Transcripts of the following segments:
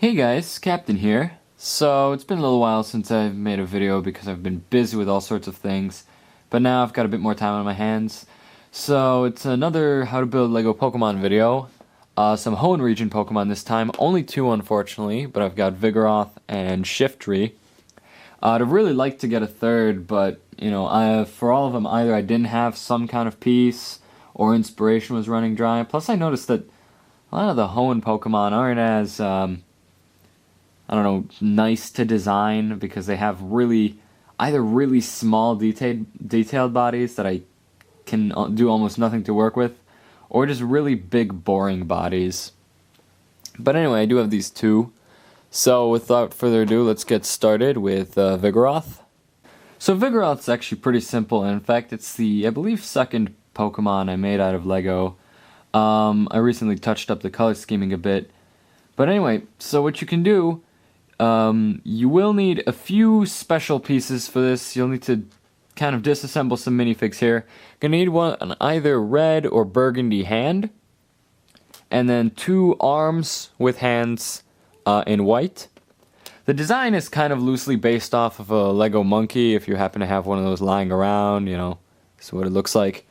Hey guys, Captain here. So it's been a little while since I've made a video because I've been busy with all sorts of things, but now I've got a bit more time on my hands. So it's another how to build Lego Pokemon video. Some Hoenn region Pokemon this time, only two unfortunately, but I've got Vigoroth and Shiftry. I'd really like to get a third, but for all of them either I didn't have some kind of piece or inspiration was running dry. Plus I noticed that a lot of the Hoenn Pokemon aren't as I don't know, nice to design because they have either really small detailed bodies that I can do almost nothing to work with, or just really big boring bodies. But anyway, I do have these two. So without further ado, let's get started with Vigoroth. So Vigoroth's actually pretty simple, and in fact it's the, I believe, second Pokemon I made out of Lego. I recently touched up the color scheming a bit. But anyway, so what you can do, you will need a few special pieces for this. You'll need to kind of disassemble some minifigs here. Gonna need an either red or burgundy hand, and then two arms with hands in white. The design is kind of loosely based off of a Lego monkey, if you happen to have one of those lying around, this is what it looks like,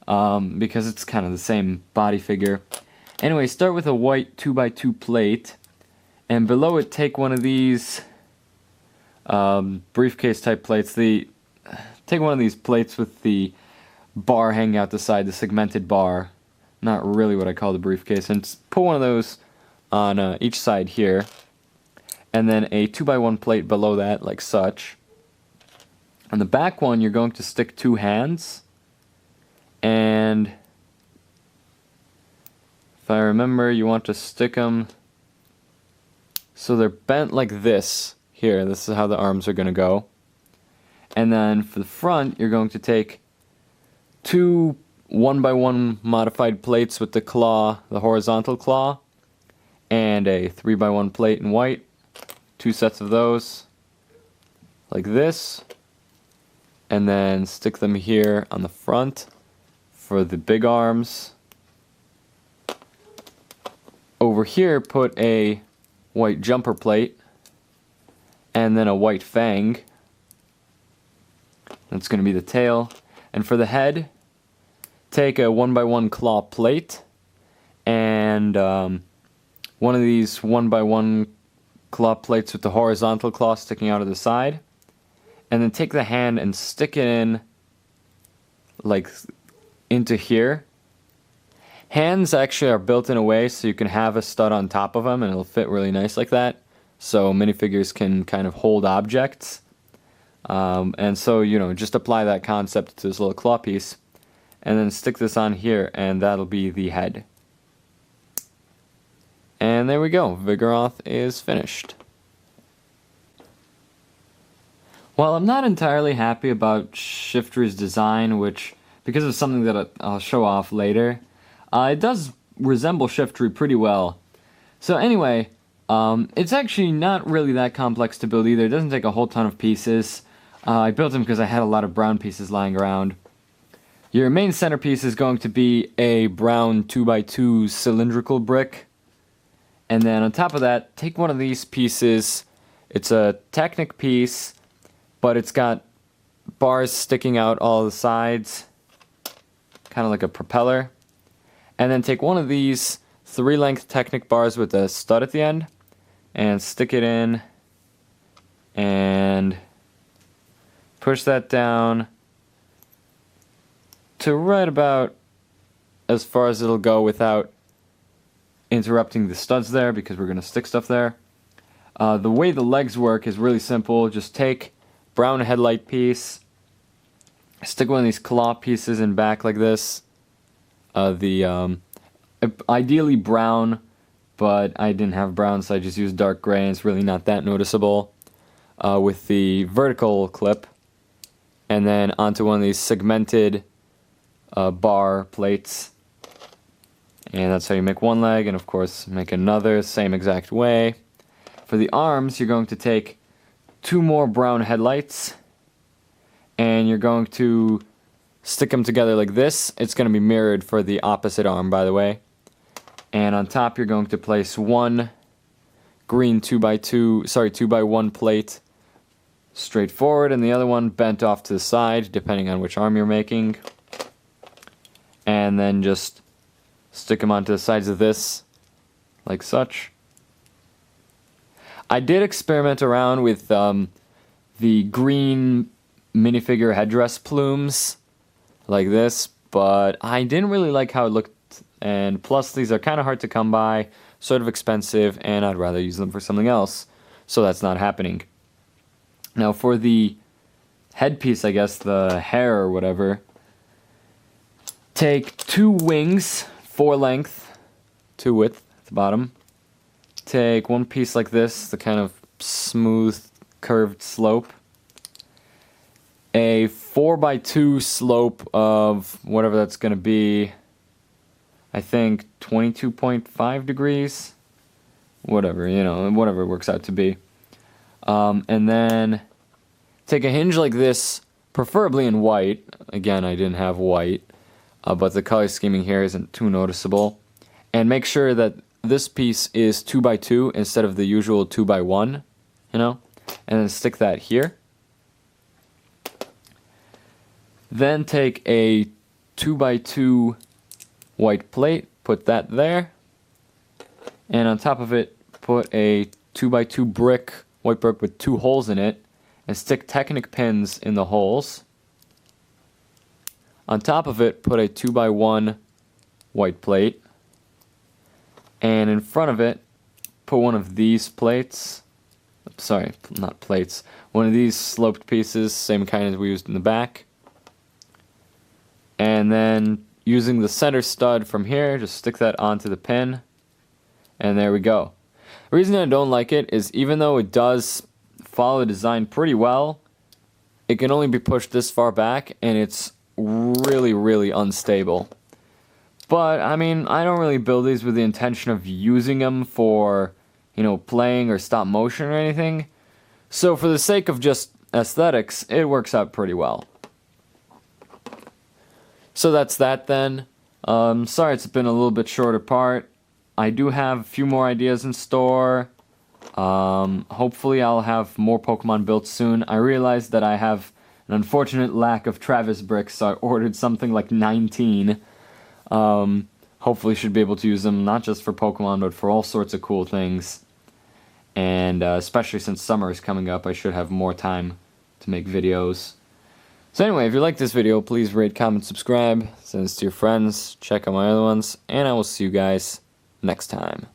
because it's kind of the same body figure. Anyway, start with a white 2x2 plate, and below it take one of these briefcase type plates. Take one of these plates with the bar hanging out the side, the segmented bar. Not really what I call the briefcase. And put one of those on each side here. And then a 2x1 plate below that, like such. On the back one, you're going to stick two hands. And if I remember, you want to stick them so they're bent like this. Here, this is how the arms are going to go. And then for the front, you're going to take two 1x1 modified plates with the claw, the horizontal claw, and a 3x1 plate in white. Two sets of those, like this. And then stick them here on the front for the big arms. Over here, put a white jumper plate, and then a white fang. That's going to be the tail. And for the head, take a 1x1 claw plate, and one of these 1x1 claw plates with the horizontal claw sticking out of the side. And then take the hand and stick it in, like, into here. Hands actually are built in a way so you can have a stud on top of them and it'll fit really nice like that. So minifigures can kind of hold objects. And so, just apply that concept to this little claw piece. And then stick this on here and that'll be the head. And there we go. Vigoroth is finished. While I'm not entirely happy about Shiftry's design, which, because of something that I'll show off later, it does resemble Shiftry pretty well. So anyway, it's actually not really that complex to build either. It doesn't take a whole ton of pieces. I built them because I had a lot of brown pieces lying around. Your main centerpiece is going to be a brown 2x2 cylindrical brick. And then on top of that, take one of these pieces. It's a Technic piece, but it's got bars sticking out all the sides, kind of like a propeller. And then take one of these 3-length Technic bars with a stud at the end and stick it in and push that down to right about as far as it'll go without interrupting the studs there, because we're going to stick stuff there. The way the legs work is really simple. Just take brown headlight piece, stick one of these claw pieces in back like this. Ideally brown, but I didn't have brown, so I just used dark gray, and it's really not that noticeable. With the vertical clip, and then onto one of these segmented bar plates. And that's how you make one leg, and of course make another, same exact way. For the arms, you're going to take two more brown headlights, and you're going to stick them together like this. It's going to be mirrored for the opposite arm, by the way. And on top, you're going to place one green 2x1 plate straight forward, and the other one bent off to the side, depending on which arm you're making. And then just stick them onto the sides of this, like such. I did experiment around with the green minifigure headdress plumes, like this, but I didn't really like how it looked, and plus these are kind of hard to come by, sort of expensive, and I'd rather use them for something else, so that's not happening. Now for the headpiece, I guess, the hair or whatever, take 2 wings, 4 length, 2 width at the bottom. Take one piece like this, the kind of smooth, curved slope. A 4x2 slope of whatever that's going to be, I think 22.5 degrees. Whatever, you know, whatever it works out to be. And then take a hinge like this, preferably in white. Again, I didn't have white, but the color scheming here isn't too noticeable. And make sure that this piece is 2x2 instead of the usual 2x1, you know, and then stick that here. Then take a 2x2 white plate, put that there, and on top of it put a 2x2 brick, white brick with 2 holes in it, and stick Technic pins in the holes. On top of it put a 2x1 white plate, and in front of it put one of these plates, sorry, not plates, one of these sloped pieces, same kind as we used in the back. And then using the center stud from here, just stick that onto the pin, and there we go. The reason I don't like it is even though it does follow the design pretty well, it can only be pushed this far back, and it's really, really unstable. But, I mean, I don't really build these with the intention of using them for, you know, playing or stop motion or anything. So for the sake of just aesthetics, it works out pretty well. So that's that then. Sorry it's been a little bit shorter part. I do have a few more ideas in store. Hopefully I'll have more Pokemon built soon. I realized that I have an unfortunate lack of Travis bricks, so I ordered something like 19. Hopefully should be able to use them not just for Pokemon but for all sorts of cool things. And especially since summer is coming up, I should have more time to make videos. So anyway, if you like this video, please rate, comment, subscribe, send this to your friends, check out my other ones, and I will see you guys next time.